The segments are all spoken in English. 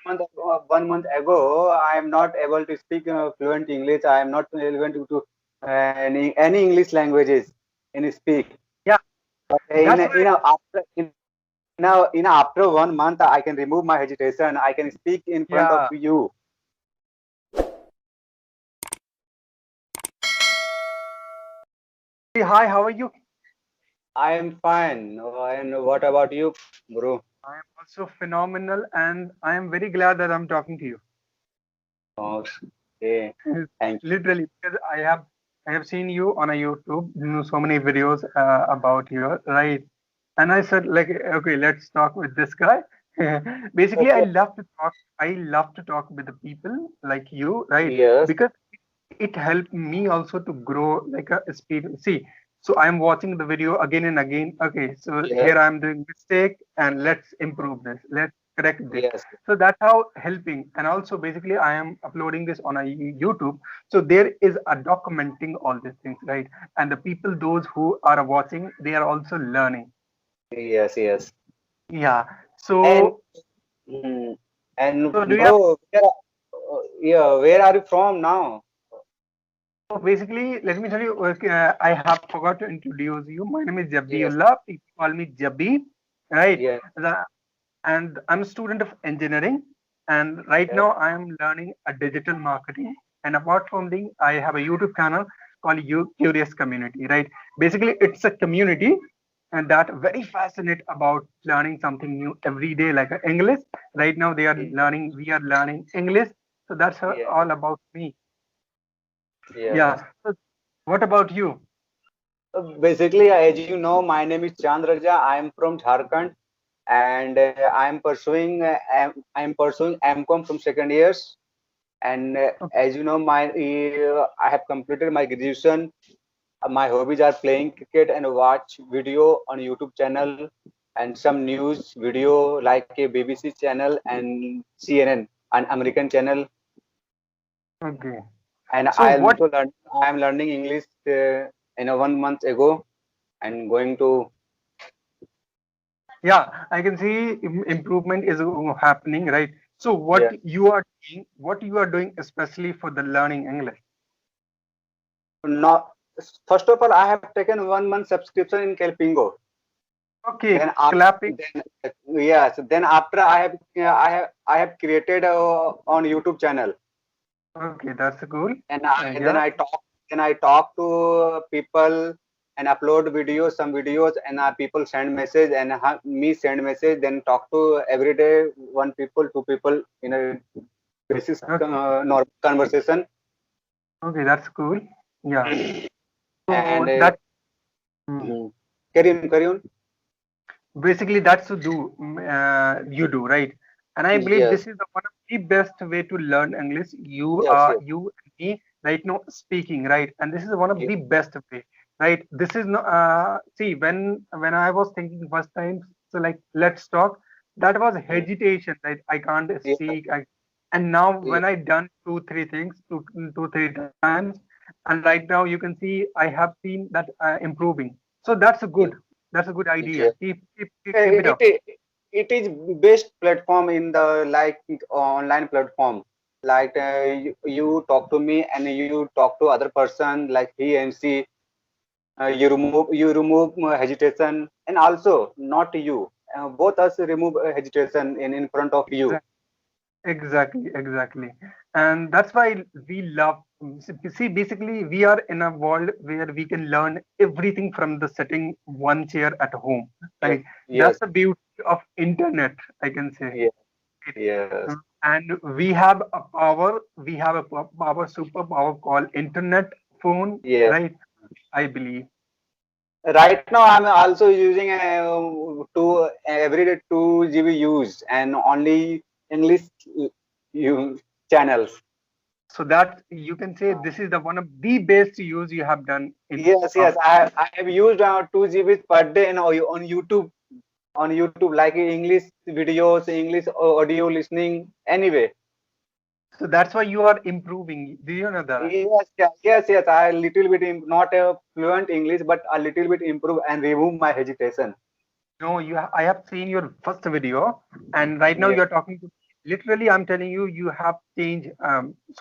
one month ago, I am not able to speak fluent English. I am not able to any English languages in speak. Yeah, But that's why. in after 1 month, I can remove my hesitation. I can speak in front of Yeah, you. hey, hi, how are you? I am fine. And what about you, bro? I am also phenomenal, and I am very glad that I'm talking to you. Okay. Thank Literally, because I have seen you on a YouTube, so many videos about you, right? And I said, like, okay, let's talk with this guy. Basically, I you. love to talk. I love to talk with the people like you, right? Yes. Because it helped me also to grow like a speed. See, so I'm watching the video again and again. Okay, so Yes. here I'm doing mistake, and let's improve this. Let's correct this. Yes. So that's how helping. And also, basically, I am uploading this on a YouTube. So there is a documenting all these things, right? And the people, those who are watching, they are also learning. Yes. Yes. Yeah. And So, and so do you have? bro, yeah, where are you from now? So basically, let me tell you. I have forgot to introduce you. My name is Yes. Jabiullah. People call me Jabi, right? Yes. The- and I'm a student of engineering. And right Yes. now, I am learning a digital marketing. And apart from the, I have a YouTube channel called You Curious Community, right? Basically, it's a community and that very fascinated about learning something new every day, like English. Right now, they are learning. We are learning English. So that's Yes. all about me. Yes. Yeah. So what about you? Basically, as you know, my name is Chand Raja. I am from Jharkhand, and I am pursuing MCom from second years. And as you know, I have completed my graduation. My hobbies are playing cricket and watch video on YouTube channel and some news video like a BBC channel and CNN, an American channel. Okay. And So what? I am learning English 1 month ago and going to. Yeah, I can see improvement is happening, right? So Yeah. what you are doing, especially for the learning English. Not first of all, I have taken 1 month subscription in Kelpingo. Okay, Then after clapping. then yes, then after I have created on YouTube channel. Okay, that's cool. And Yeah. then I talk to people and upload videos, some videos, and people send message and me send message. Then talk to every day one people, two people in a basis Okay. normal conversation. Okay, that's cool. Yeah. And So that mm, mm, carry on. basically that's to do you do, right? And I believe Yes, this is the one of the best way to learn English. You yes, are yes, you and me right now speaking, right? And this is one of yes, the best way, right? This is no see when I was thinking first time, so like let's talk, that was mm, hesitation, right? I can't yes, speak. And now yes, when I done two three times, and right now you can see I have seen that improving. So that's a good, yes, that's a good idea. yes. Keep it up. It is best platform in the like online platform. Like you talk to me and you talk to other person like he and she. You remove hesitation and also not you. Both us remove hesitation in front of you. Exactly, exactly. And that's why we love, see, basically, we are in a world where we can learn everything from the sitting one chair at home, Yes, right? That's yes, the beauty of internet, I can say. yes, yes, And we have a power, superpower called internet phone, yes. right? I believe. Right now, I'm also using every day 2 GB use and only English you channels. So that you can say this is the one of the best use you have done in Yes, of yes. I have used 2 GB per day on YouTube, like English videos, English audio listening. Anyway, so that's why you are improving. Do you know that? yes, yes. I little bit not a fluent English, but a little bit improve and remove my hesitation. No, I have seen your first video, and right now Yeah, you're talking to me literally, I'm telling you, you have changed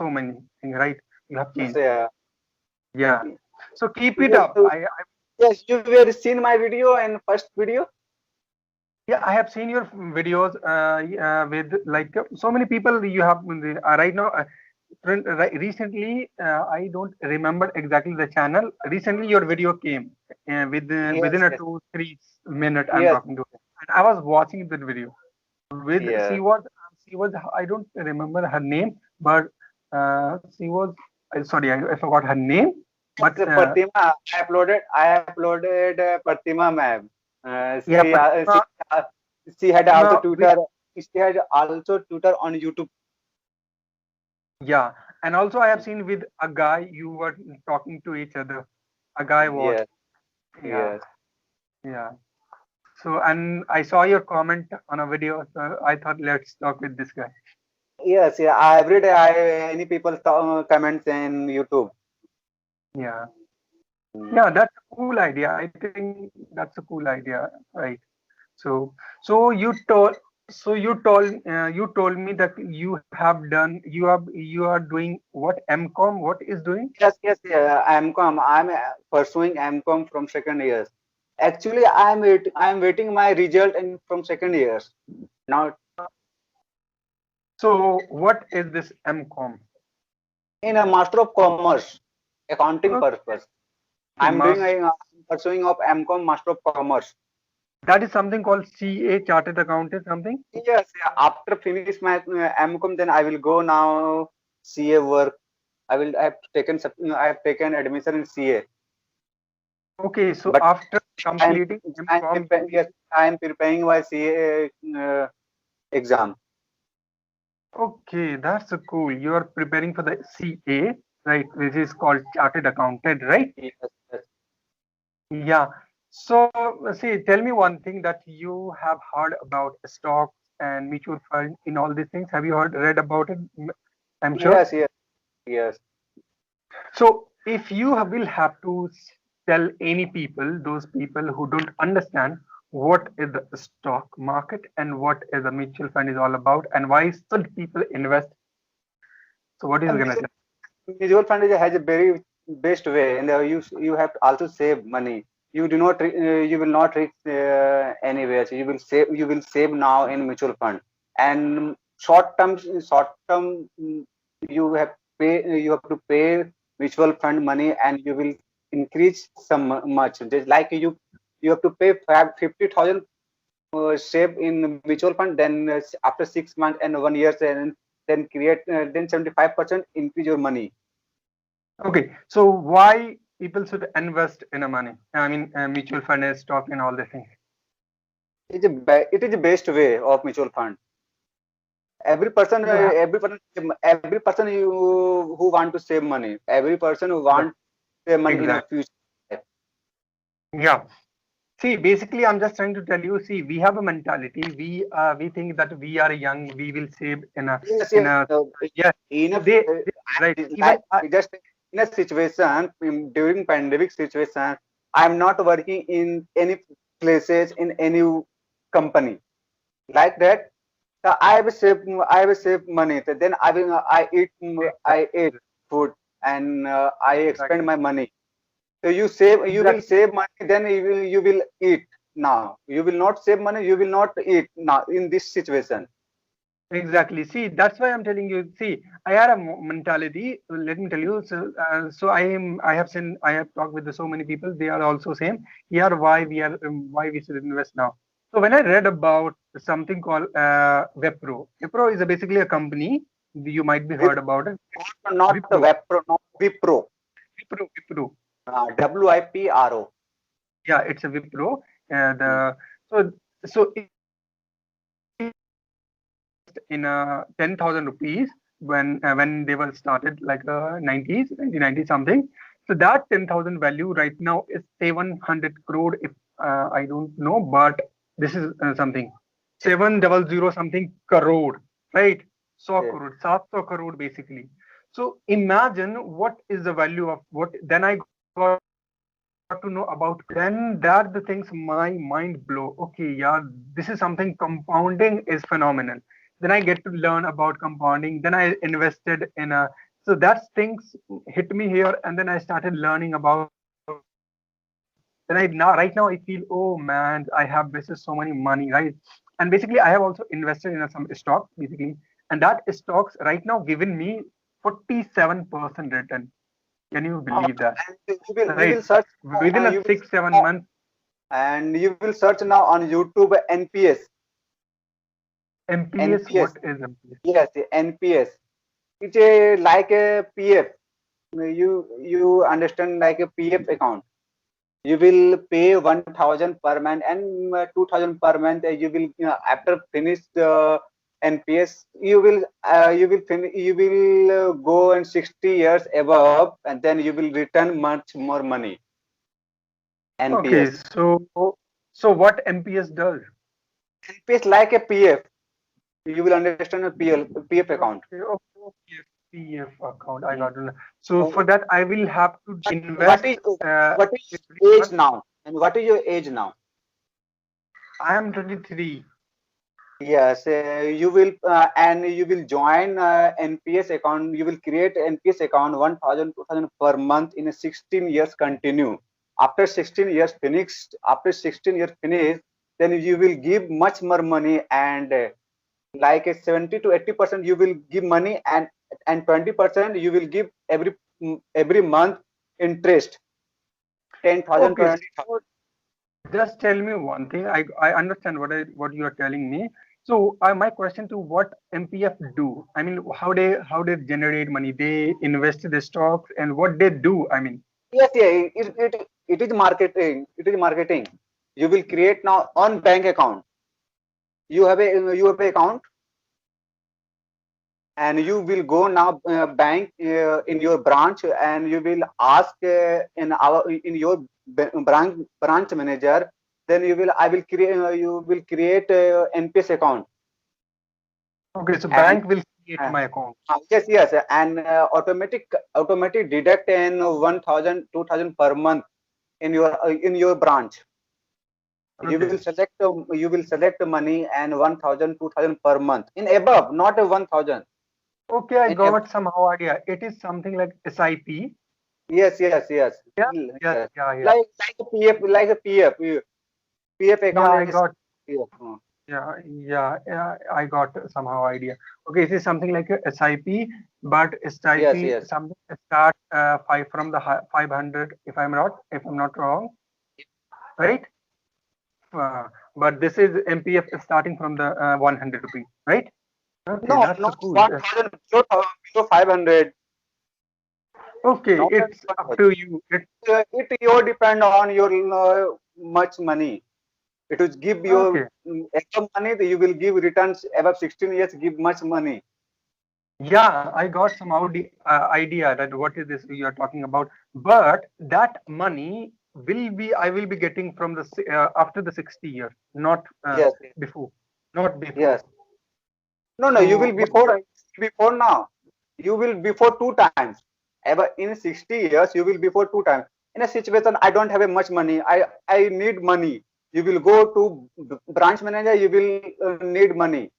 so many things, right? You have changed. Yeah. Yeah. So keep it Yes, up. yes, you have seen my video and first video. Yeah, I have seen your videos with like so many people you have right now. Recently, I don't remember exactly the channel. Recently, your video came within Yes, a yes, 2-3 minute. I'm yes, talking to, and I was watching that video. With yeah. she was I don't remember her name, but she was sorry, I forgot her name. But Yes, Pratima, I uploaded Pratima ma'am. yeah, Uh, she had also Pratima, tutor. She had also tutor on YouTube. yeah, and also I have seen with a guy you were talking to each other. A guy was, Yes, yeah, yes. yeah. So, and I saw your comment on a video, so I thought let's talk with this guy. Yes, yeah. Every day, any people comments in YouTube. Yeah, Mm. yeah, that's a cool idea. I think that's a cool idea, right? So, you told me that you have done, you are doing what MCOM? What is doing? Yes, yes, yeah. MCOM. I'm pursuing MCOM from second years. Actually, I'm waiting my result in from second years. Now, So, what is this MCOM? in a Master of Commerce, accounting Okay, purpose. I'm doing master. a pursuing of MCOM Master of Commerce. That is something called CA, Chartered Accountant, something. Yes, yeah. After finish my MCOM, then I will go now CA work. I have taken admission in CA. Okay, so But after I'm completing I'm MCOM, preparing, yes, I'm preparing my CA exam. okay, that's so cool. You are preparing for the CA, right? Which is called Chartered Accountant, right? Yes, yes. Yeah. So, see, tell me one thing that you have heard about stocks and mutual fund in all these things. Have you read about it? I'm sure. Yes, yes, yes. So, if you will have to tell any people, those people who don't understand what is the stock market and what is a mutual fund is all about, and why should people invest? So, what is And gonna tell? mutual fund has a very best way, and you have to also save money. You do not you will not reach anywhere. So you will save now in mutual fund, and short term you have you have to pay mutual fund money, and you will increase some much. Just like you have to pay 50,000 save in mutual fund, then after 6 months and 1 year, then create then 75% increase your money. Okay, so why people should invest in a money? I mean, mutual fund, stock, and all these things. It is the best way of mutual fund. Every person, You have every person who want to save money, every person who yeah, want to save money in a exactly. future. Yeah. See, basically, I'm just trying to tell you. See, we have a mentality. We think that we are young. We will save Yes, in yes. a So, yeah. in a They right. Even like just in a situation during pandemic situation, I'm not working in any places in any company like that. So I will save money. So then I eat I eat exactly, food, and I expend exactly, my money. So you will exactly. save money, then you will eat now. You will not save money, you will not eat now in this situation. Exactly. See, that's why I'm telling you. See, I had a mentality. Let me tell you. So I have seen. I have talked with so many people. They are also same. Here, why we should invest now. So when I read about something called Wipro. Wipro is basically a company. You might be With heard about it. not the Wipro. Wipro, not Wipro. Wipro. WIPRO. Yeah, it's a Wipro. Hmm. The so so in 10,000 rupees when they were started like 90s 1990 something. So that 10,000 value right now is 700 crore if I don't know, but this is something 700 something crore, right? So Yeah. crore 700 crore basically. So imagine what is the value of what. Then I got to know about then that the things my mind blow. Okay, yeah, this is something compounding is phenomenal. Then I get to learn about compounding. Then I invested in a, so that things hit me here, and then I started learning about it. Then I now right now I feel, oh man, I have wasted so many money, right? And basically I have also invested in some stock basically, and that stocks right now given me 47% return. Can you Uh, believe that? and you Right. will search Within a you will 6 7 months. and you will search now on YouTube NPS. MPS, NPS. what is MPS? Yes, NPS. It's a like a PF. You understand like a PF account. You will pay 1,000 per month and 2,000 per month. You will after finish the NPS, you will go and 60 years above, and then you will return much more money. Okay, NPS. so what MPS does? NPS like a PF. You will understand a PF account. Okay, PF account. I Mm. got it. So And for that, I will have to what invest is what is every your age month. now? And what is your age now? I am 23. Yes, you will join NPS account. You will create NPS account 1,000, 2,000 per month in a 16 years continue. After 16 years finished, then you will give much more money, and like a 70 to 80% you will give money, and 20% you will give every month interest, 10,000, Okay, 20,000. so just tell me one thing. I understand what you are telling me. So my question to what MPF do? I mean, how they generate money? They invest in the stocks and what they do. I mean, Yes, yeah, it is marketing. It is marketing. You will create now on bank account. You have a account, and you will go now bank in your branch, and you will ask in your branch manager. Then you will create NPS account. okay, so And bank will create uh, my account. yes, and automatic deduct in 1,000, 2,000 per month in your branch. You Okay. will select money and 1,000, 2,000 per month in above, not a 1,000 Okay, I in above. got somehow idea. It is something like SIP. Yes, yes, yes. Yeah, yes, Yes. yeah, yeah. Like a PF Yeah, account I is got, PF. yeah, I got somehow idea. Okay, it is something like a SIP, but Yes, SIP yes. something start five from the 500, if I'm not wrong, right? But this is MPF starting from the 100 rupees, right? Okay, No, that's so not cool. 1,000, below 500. Okay, Not at it's up 1,000. to you. It your depend on your much money. It will give you Okay. extra money. You will give returns above 16 years. Give much money. Yeah, I got some idea that what is this you are talking about. But that money I will be getting from the after the 60 years, not Yes, before, not before. yes. No, no. You will So, but before now. You will before two times. Ever in 60 years, you will before two times. In a situation, I don't have a much money. I need money. You will go to branch manager. You will need money.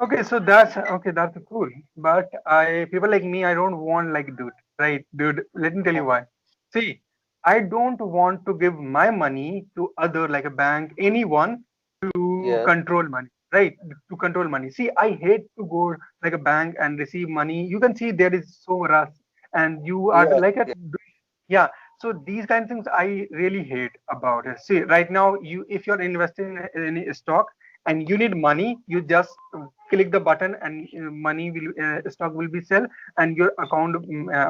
okay, so that's okay. That's cool. But I people like me, I don't want like dude, right? Dude, let me tell you why. See, I don't want to give my money to other like a bank, anyone to Yes. control money, right? To control money. See, I hate to go like a bank and receive money. You can see there is so rush, and you are Yes. like a, Yes. yeah. So these kind of things I really hate about it. See, right now, if you're investing in any stock and you need money, you just click the button and money will stock will be sell and your account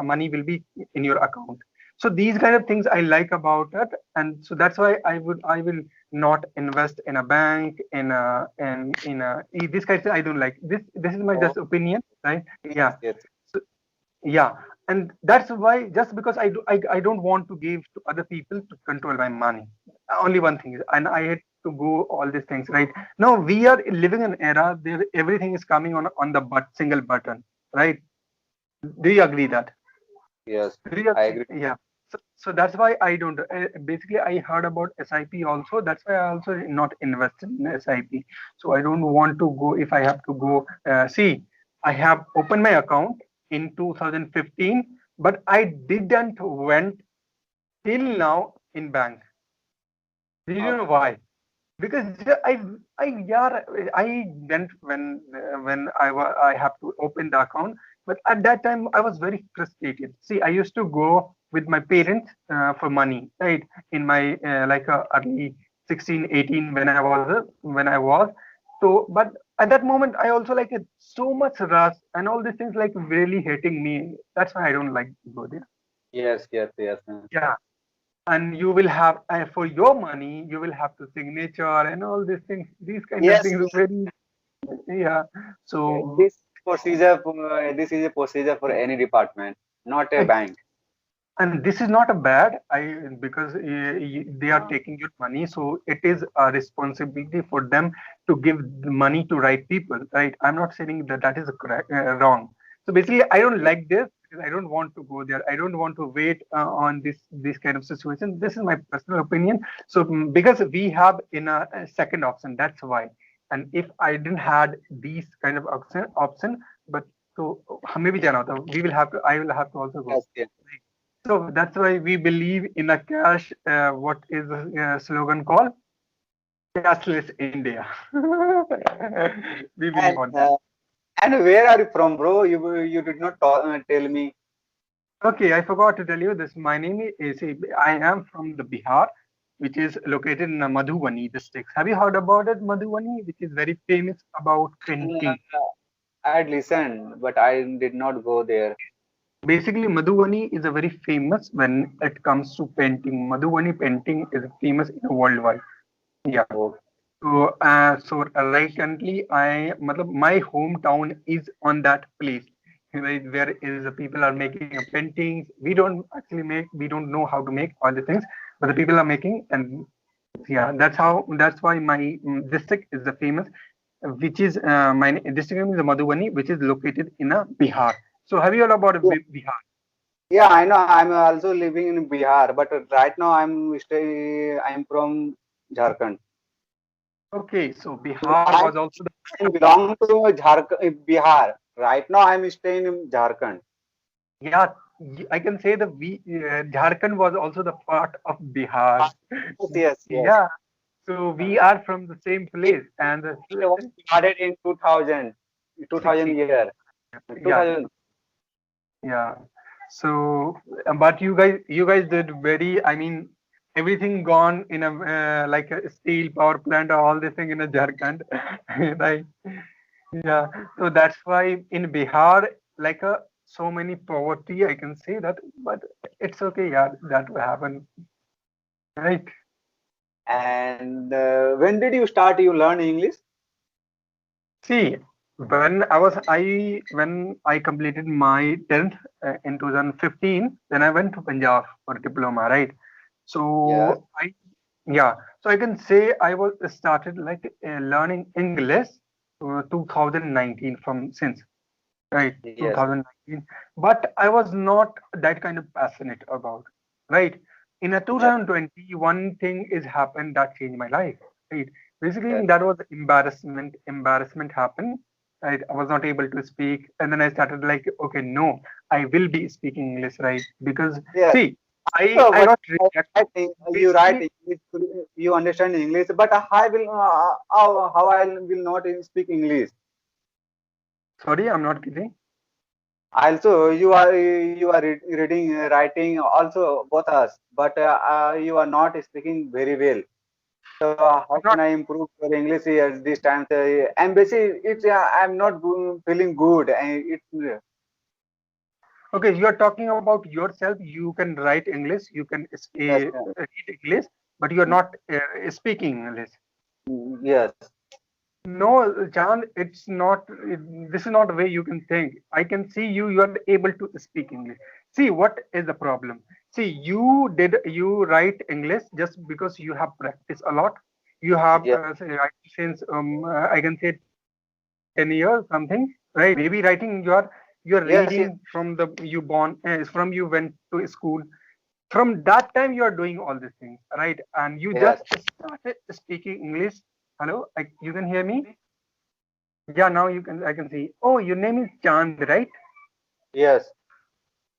money will be in your account. So these kind of things I like about it, and so that's why I will not invest in a bank in a this kind of thing I don't like. This is my Oh, just opinion, right? yes. Yeah. Yes. So, yeah, and that's why just because I don't want to give to other people to control my money. Only one thing is, and I had to go all these things right now. We are living in an era where everything is coming on the single button, right? Do you agree that? Yes. Do you I agree? agree. Yeah. So that's why I don't. Basically, I heard about SIP also. That's why I also not invested in SIP. So I don't want to go. If I have to go, see, I have opened my account in 2015, but I didn't went till now in bank. Do you know Okay. why? Because yeah, I went when I have to open the account, but at that time I was very frustrated. See, I used to go with my parents for money, right? In my early 16, 18 when I was so, but at that moment I also like it so much rush and all these things like really hating me. That's why I don't like to go there. Yes, yes, yes. Yeah, and you will have for your money you will have to signature and all these things, these kind of Yes, things very, yeah. So this is a procedure for any department, not a I, bank. and this is not a bad I because they are Uh, taking your money, so it is a responsibility for them to give the money to right people, right? I'm not saying that that is correct, wrong. So basically I don't like this because I don't want to go there. I don't want to wait on this kind of situation. This is my personal opinion. So because we have in a second option, that's why. And if I didn't had these kind of option, but so हमें भी जाना होता, we will have to, I will have to also go. yes, yes, So that's why we believe in a cash. What is the slogan called? Cashless India. We believe and on that. where are you from, bro? You did not tell me. Okay, I forgot to tell you this. My name is, I am from the Bihar, which is located in Madhubani district. Have you heard about it, Madhubani, which is very famous about painting? Uh, I had listened, but I did not go there. Basically, Madhubani is a very famous when it comes to painting. Madhubani painting is famous in worldwide. Yeah. Oh, So recently, matlab, my hometown is on that place, right, where is the people are making paintings. We don't actually make, we don't know how to make all the things, but the people are making, and yeah, that's why my district is the famous, which is my district name is Madhubani, which is located in a Bihar. So have you heard about yeah, Bihar? yeah, I know. I'm also living in Bihar, but right now I'm from Jharkhand. Okay, so So Bihar was also the I belong to Jharkhand, Bihar. Right now, I'm staying in Jharkhand. Yeah, I can say that Jharkhand was also the part of Bihar. Yes, yes, yes. Yeah, so we are from the same It, place, and it was started in 2000 16. year, Yeah, 2000. yeah. So, but you guys did very. I mean, everything gone in a like a steel power plant or all this thing in a Jharkhand, right? Yeah, so that's why in Bihar, like so many poverty, I can say that, but it's okay. Yeah, that will happen, right? And when did you start you learn English? See, when I completed my 10th in 2015, then I went to Punjab for diploma, right? Yes, So yeah, so I can say I was started like learning English 2019 from since, right, yes, 2019, but I was not that kind of passionate about, right? In a yes, 2020, one thing is happened that changed my life, right? yes, Basically that was embarrassment happened, right? I was not able to speak, and then I started like, okay, no, I will be speaking English, right? Because yes. see, i So, i but got rejected. I think you write Basically, English, you understand English, but I will how I will not speak English. sorry, I'm not kidding. Also, you are reading, writing, also both us, but you are not speaking very well. So I'm how not. can I improve your English at this time? And basically, I'm not feeling good, and it's Okay, you are talking about yourself. You can write English, you can yes, read English, but you are not speaking English. yes, No, Chand, it's not. This is not the way you can think. I can see you. You are able to speak English. See, what is the problem? See, you write English just because you have practiced a lot. You have yes, since I can say 10 years something, right? Maybe writing you are yes, yes, reading from the you born from you went to school. From that time you are doing all these things, right? And you Yes. just started speaking English. Hello, you can hear me? Yeah, now you can. I can see. Oh, your name is Chand, right? Yes.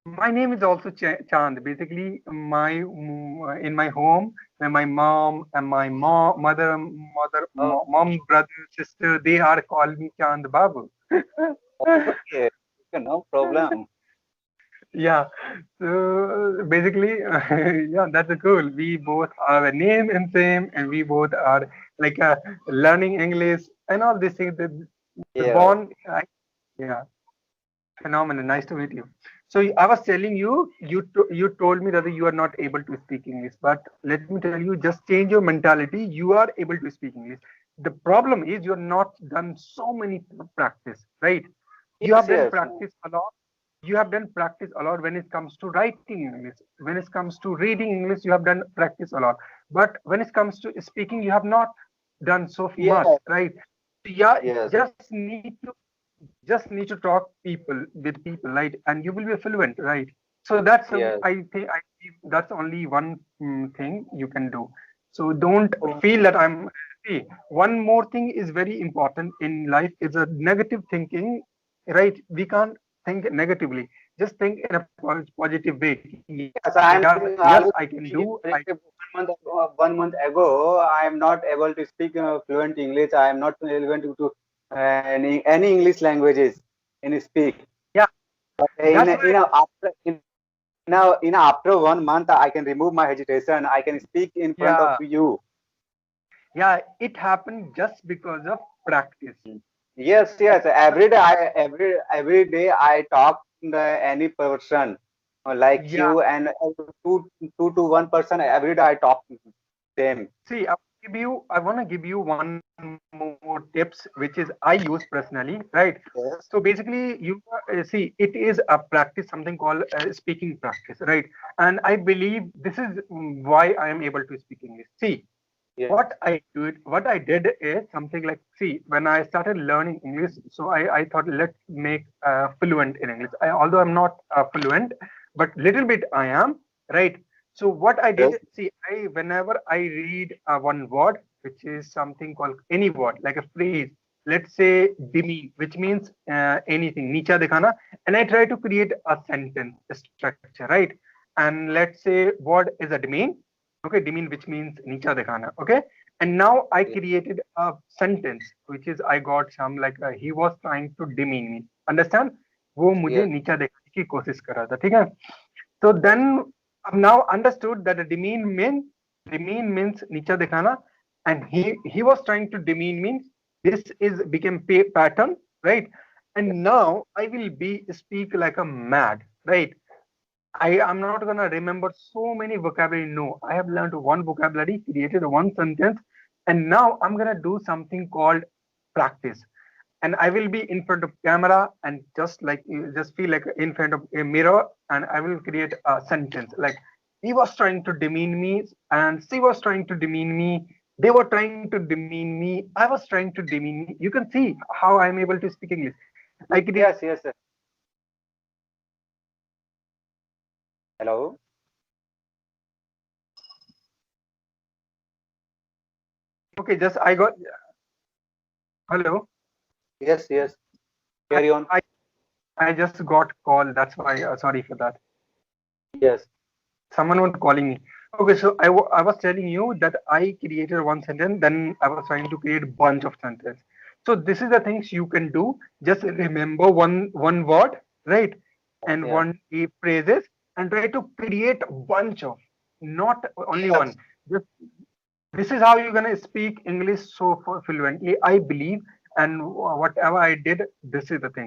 My name is also Chand. Basically, in my home, when my mom and my Oh, mom, brother, sister, they are calling me Chand Babu. okay. Okay, no problem. Yeah. So basically, yeah, that's cool. We both have a name and same, and we both are like learning English and all these things. The Yes. bond, yeah, phenomenal. Nice to meet you. So I was telling you, you told me that you are not able to speak English, but let me tell you, just change your mentality. You are able to speak English. The problem is you're not done so many practice, right? You Yes, have done yes. practice a lot. You have done practice a lot when it comes to writing English. When it comes to reading English, you have done practice a lot. But when it comes to speaking, you have not done so much, Yes. right? Yeah, Yes. just need to talk people with people, right? And you will be fluent, right? So that's Yes. I think that's only one thing you can do. So don't Oh, feel that I'm. See, one more thing is very important in life is a negative thinking, right? We can't think negatively. Just think in a positive way. yes, Yes, I'm I can always do. thinking positive. 1 month ago, I am not able to speak fluent English. I am not able to any English languages in speak. Yeah, But that's why. in after 1 month, I can remove my hesitation. I can speak in front of Yeah, you. yeah, it happened just because of practice. Yes, Like, yes. Every day I talk to any person like yeah. you and two to one person every day I talk to them. See, I want to give you one more tips, which is I use personally, right? So Yes, basically, you see, it is a practice, something called speaking practice, right? And I believe this is why I am able to speak English. See, yes, what I did is something like, see, when I started learning English, so I thought let's make fluent in English. Although I'm not fluent, but little bit I am, right? So what I yes, did, see, whenever I read one word, which is something called any word, like a phrase, let's say demean, which means anything, nicha dikhana, and I try to create a sentence structure, right? And let's say word is a demean, okay, demean, which means nicha dikhana, okay. And now I yes, created a sentence, which is I got some like he was trying to demean me, understand? वो मुझे yes, नीचा दिखाने की कोशिश कर रहा था, ठीक है? So then I've now understood that a demean means नीचा दिखाना, and he was trying to demean means this is became pattern, right? And now I will be speak like a mad, right? I am not gonna remember so many vocabulary. No, I have learned one vocabulary, created one sentence, and now I'm gonna do something called practice. And I will be in front of camera and just like you just feel like in front of a mirror, and I will create a sentence like he was trying to demean me, and she was trying to demean me. They were trying to demean me. I was trying to demean me. You can see how I'm able to speak English. I created yes, yes, sir. Hello. okay. Just I got hello. Yes, yes. I Carry on. I I just got call. That's why. Sorry for that. Yes, Someone was calling me. Okay, so I was telling you that I created one sentence, then I was trying to create bunch of sentences. So this is the things you can do. Just remember one word, right, and yes, one phrases, and try to create a bunch of, not only one. yes. Just this is how you're gonna speak English so fluently, I believe. And whatever I did, this is the thing.